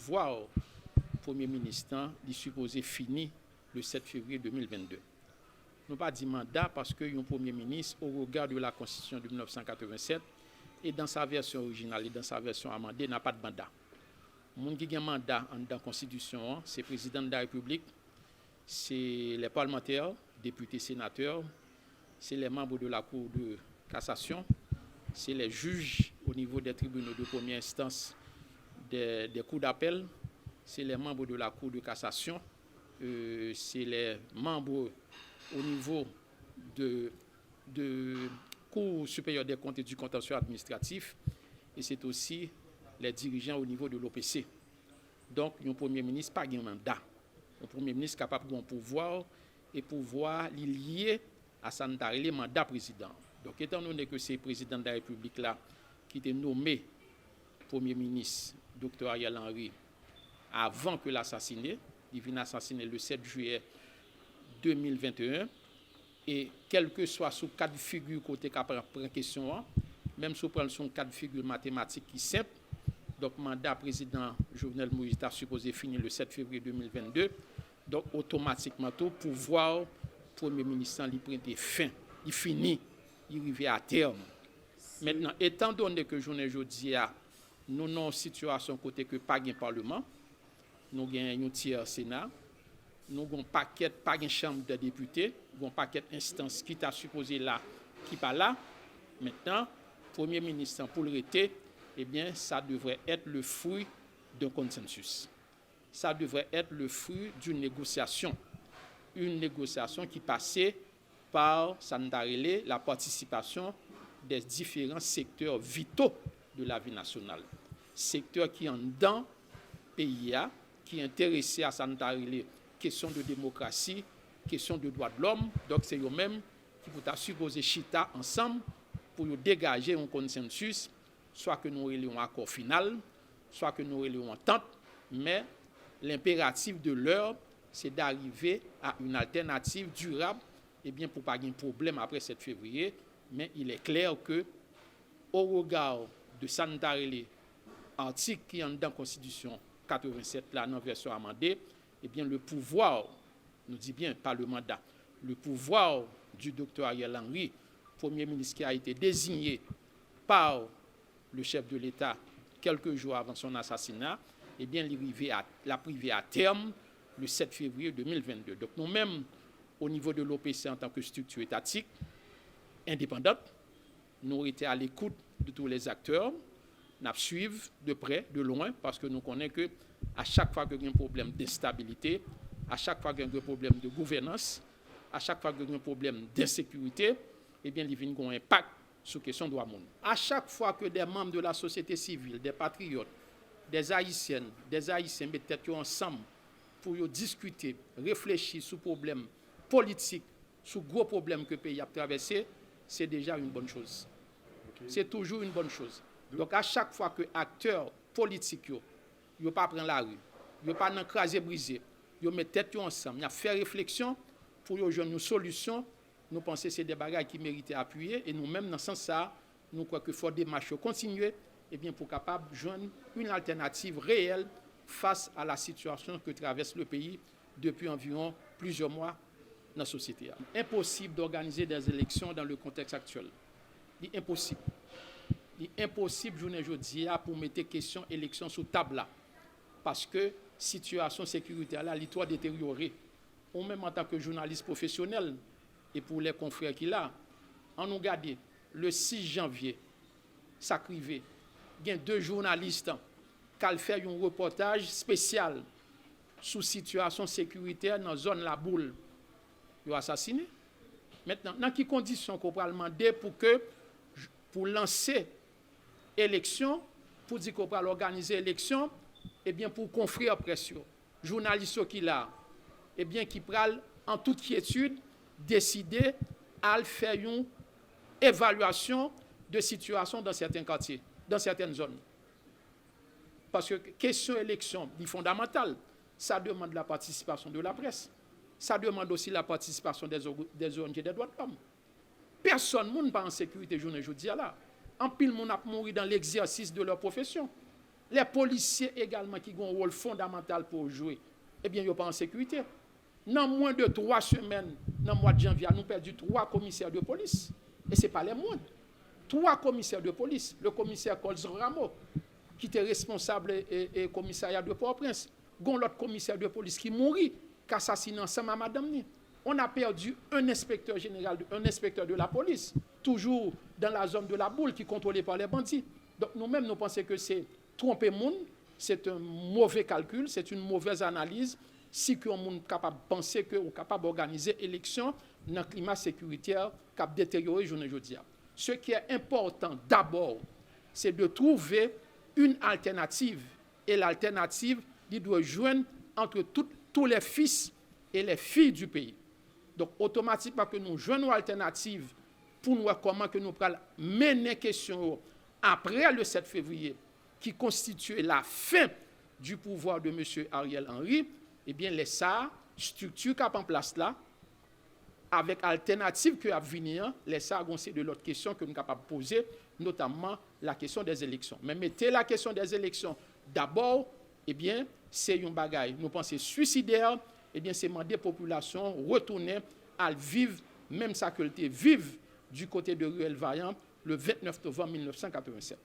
pouvoir Premier ministre est supposé fini le 7 février 2022. Nous pas dit mandat parce que un Premier ministre, au regard de la Constitution de 1987, et dans sa version originale et dans sa version amendée, n'a pas de mandat. Moun qui a un mandat dans la Constitution, c'est le président de la République, c'est les parlementaires, députés, sénateurs, c'est les membres de la Cour de cassation, c'est les juges au niveau des tribunaux de première instance des cours d'appel, c'est les membres de la Cour de cassation, c'est les membres au niveau de Cour supérieure des comptes et du contentieux administratif, et c'est aussi les dirigeants au niveau de l'OPC. Donc, un Premier ministre n'a pas de mandat. Un Premier ministre capable de pouvoir et pouvoir lié à le mandat président. Donc, étant donné que c'est le président de la République là qui était nommé Premier ministre, Dr. Ariel Henry, avant que l'assassinat, il vient assassiner le 7 juillet 2021, et quel que soit sous cas de figure côté capable prendre question, même si on prend son cas de figure mathématique qui est simple, donc mandat président Jovenel Moïse a supposé finir le 7 février 2022, donc automatiquement tout pouvoir Premier ministre il prend fin, il finit, il arrive à terme. Maintenant, étant donné que journée aujourd'hui nous avons une situation côté que pas de parlement, nous avons un tiers Sénat, nous avons un paquet, pas de chambre de députés, nous avons un paquet d'instances qui t'a supposé là, qui pas là. Maintenant, Premier ministre pour le rester, eh bien, ça devrait être le fruit d'un consensus. Ça devrait être le fruit d'une négociation. Une négociation qui passait par la participation des différents secteurs vitaux de la vie nationale. Secteurs qui en dans pays, qui est intéressé à les questions de démocratie, questions de droits de l'homme. Donc, c'est eux-mêmes qui vont supposer chita ensemble pour dégager un consensus, soit que nous ayons un accord final, soit que nous ayons une entente, mais l'impératif de l'heure, c'est d'arriver à une alternative durable, et bien pour pas avoir un problème après 7 février, mais il est clair que, au regard de sanitaire, article qui est dans la Constitution 87, là, dans la version amendée, eh bien le pouvoir, nous dit bien, pas le mandat, le pouvoir du docteur Ariel Henry, Premier ministre qui a été désigné par le chef de l'État quelques jours avant son assassinat, eh bien, l'a privé à terme le 7 février 2022. Donc, nous-mêmes, au niveau de l'OPC en tant que structure étatique, indépendante, nous avons été à l'écoute de tous les acteurs, nous suivons de près, de loin, parce que nous connaissons que à chaque fois qu'il y a un problème d'instabilité, à chaque fois qu'il y a un problème de gouvernance, à chaque fois qu'il y a un problème d'insécurité, eh bien, il y a un impact sur la question de droits de l'homme. À chaque fois que des membres de la société civile, des patriotes, des Haïtiens mettent tête ensemble pour discuter, réfléchir sur problèmes politiques, sur gros problèmes que le pays a traversé, c'est déjà une bonne chose. Okay. C'est toujours une bonne chose. Donc à chaque fois que acteurs politiques ne pas prendre la rue, ne pas n'écraser briser, ils mettent tête ensemble, ils font réflexion pour joindre une solution. Nous pensons que c'est des bagages qui méritent appuyer et nous-mêmes dans ce sens-là, nous croyons qu'il faut des marches continuer et bien pour capable joindre une alternative réelle face à la situation que traverse le pays depuis environ plusieurs mois dans la société. Impossible d'organiser des élections dans le contexte actuel. C'est impossible. C'est impossible, journée aujourd'hui, pour mettre question élection sous table là. Parce que situation sécuritaire là, l'histoire détériorée. Ou même en tant que journaliste professionnel, et pour les confrères qui là, on nous regarde le 6 janvier, ça crivé, il y a 2 journalistes qui ont fait un reportage spécial sur situation sécuritaire dans la zone La Boule. Ils ont assassiné. Maintenant, dans quelles conditions qu'on peut demander pour lancer élection, pour dire qu'on peut organiser élection, et bien pour confrères pression, journalistes qui là, et bien qui prennent en toute quiétude décider à faire une évaluation de situation dans certains quartiers, dans certaines zones. Parce que question élection est fondamentale. Ça demande la participation de la presse. Ça demande aussi la participation des ONG des droits de l'homme. Personne n'est pas en sécurité journée aujourd'hui là. En pile, monde a mouru dans l'exercice de leur profession. Les policiers également qui ont un rôle fondamental pour jouer, eh bien, ils ne sont pas en sécurité. Dans moins de 3 semaines, dans le mois de janvier, nous avons perdu 3 commissaires de police. Et ce n'est pas les moindres. 3 commissaires de police. Le commissaire Colson Rameau, qui était responsable et commissariat de Port-au-Prince. L'autre commissaire de police qui mourit, qui assassine ensemble à madame Ni. On a perdu un inspecteur général, un inspecteur de la police, toujours dans la zone de la boule, qui est contrôlée par les bandits. Donc nous-mêmes, nous pensons que c'est tromper le monde, c'est un mauvais calcul, c'est une mauvaise analyse. Si on est capable de penser qu'on est capable d'organiser l'élection dans un climat sécuritaire qui a détérioré aujourd'hui. Ce qui est important d'abord, c'est de trouver une alternative. Et l'alternative, il doit joindre entre tous les fils et les filles du pays. Donc, automatiquement, que nous joignons une alternative pour nous voir comment que nous pourrons mener question après le 7 février, qui constitue la fin du pouvoir de M. Ariel Henry, eh bien, les ça, structure qui en place là, avec alternative que à venir, les ça, c'est de l'autre question que nous sommes capables de poser, notamment la question des élections. Mais mettez la question des élections d'abord, eh bien, c'est une bagaille. Nous pensons suicidaire, eh bien, c'est demander aux populations retourner à vivre, même ça que vivre du côté de Ruel Vaillant, le 29 novembre 1987.